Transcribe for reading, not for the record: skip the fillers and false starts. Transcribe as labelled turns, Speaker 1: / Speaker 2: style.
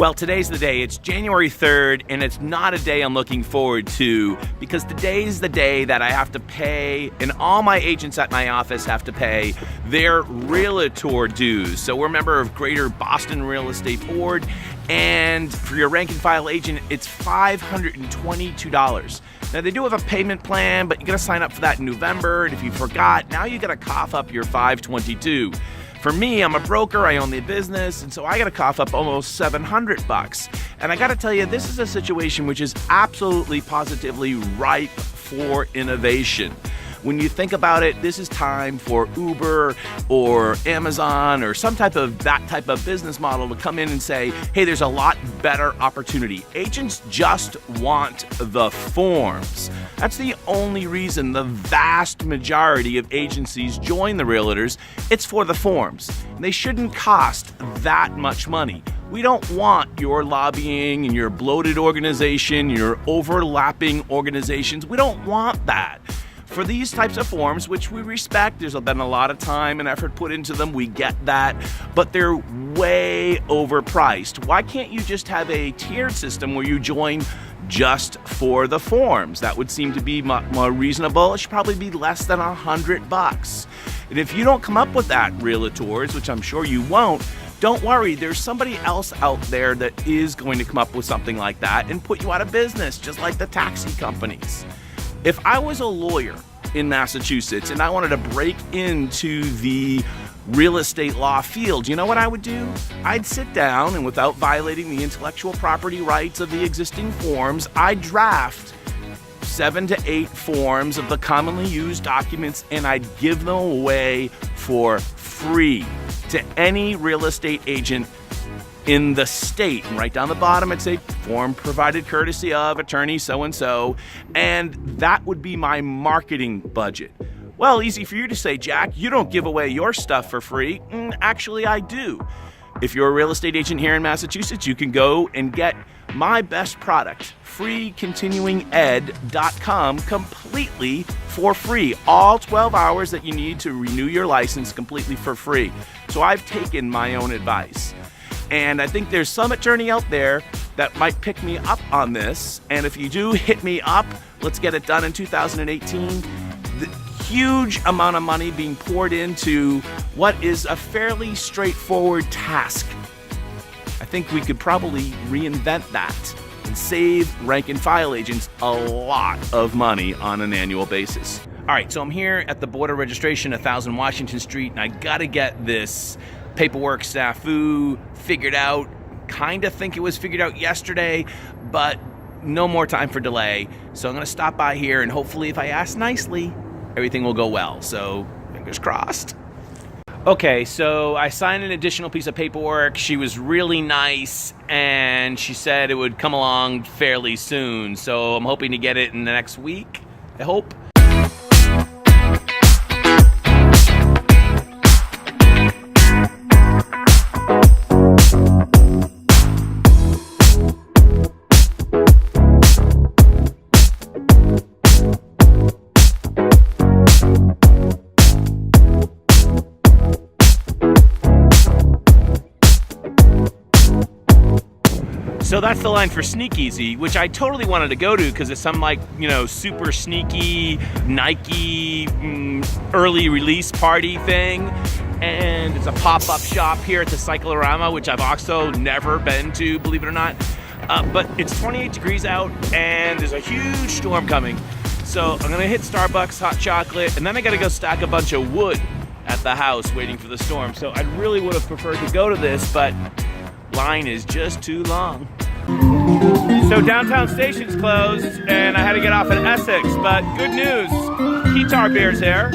Speaker 1: Well, today's the day. It's January 3rd, and it's not a day I'm looking forward to because today's the day that I have to pay, and all my agents at my office have to pay their Realtor dues. So we're a member of Greater Boston Real Estate Board, and for your rank and file agent, it's $522. Now, they do have a payment plan, but you gotta sign up for that in November, and if you forgot, now you gotta cough up your $522. For me, I'm a broker, I own the business, and so I gotta cough up almost $700. And I gotta tell you, this is a situation which is absolutely positively ripe for innovation. When you think about it, this is time for Uber or Amazon or that type of business model to come in and say, hey, there's a lot better opportunity. Agents just want the forms. That's the only reason the vast majority of agencies join the realtors. It's for the forms. They shouldn't cost that much money. We don't want your lobbying and your bloated organization, your overlapping organizations. We don't want that. For these types of forms, which we respect, there's been a lot of time and effort put into them, we get that, but they're way overpriced. Why can't you just have a tiered system where you join just for the forms? That would seem to be more reasonable. It should probably be less than $100. And if you don't come up with that, realtors, which I'm sure you won't, don't worry, there's somebody else out there that is going to come up with something like that and put you out of business, just like the taxi companies. If I was a lawyer in Massachusetts and I wanted to break into the real estate law field, you know what I would do? I'd sit down and without violating the intellectual property rights of the existing forms, I'd draft 7 to 8 forms of the commonly used documents and I'd give them away for free to any real estate agent in the state. And right down the bottom, it'd say form provided courtesy of attorney so-and-so, and that would be my marketing budget. Well, easy for you to say, Jack, you don't give away your stuff for free. Actually, I do. If you're a real estate agent here in Massachusetts, you can go and get my best product, freecontinuinged.com, completely for free. All 12 hours that you need to renew your license completely for free. So I've taken my own advice. And I think there's some attorney out there that might pick me up on this. And if you do hit me up, let's get it done in 2018. The huge amount of money being poured into what is a fairly straightforward task. I think we could probably reinvent that and save rank and file agents a lot of money on an annual basis. All right, so I'm here at the Board of Registration, 1000 Washington Street, and I gotta get this paperwork snafu figured out. Kind of think it was figured out yesterday, but no more time for delay. So I'm gonna stop by here and hopefully if I ask nicely, everything will go well. So fingers crossed. Okay, so I signed an additional piece of paperwork. She was really nice and she said it would come along fairly soon. So I'm hoping to get it in the next week, I hope. So that's the line for Sneakeasy, which I totally wanted to go to because it's some super sneaky Nike early release party thing. And it's a pop-up shop here at the Cyclorama, which I've also never been to, believe it or not. But it's 28 degrees out and there's a huge storm coming. So I'm gonna hit Starbucks, hot chocolate, and then I gotta go stack a bunch of wood at the house waiting for the storm. So I really would have preferred to go to this, but line is just too long. So downtown station's closed and I had to get off at Essex, but good news, Keytar Beer's here.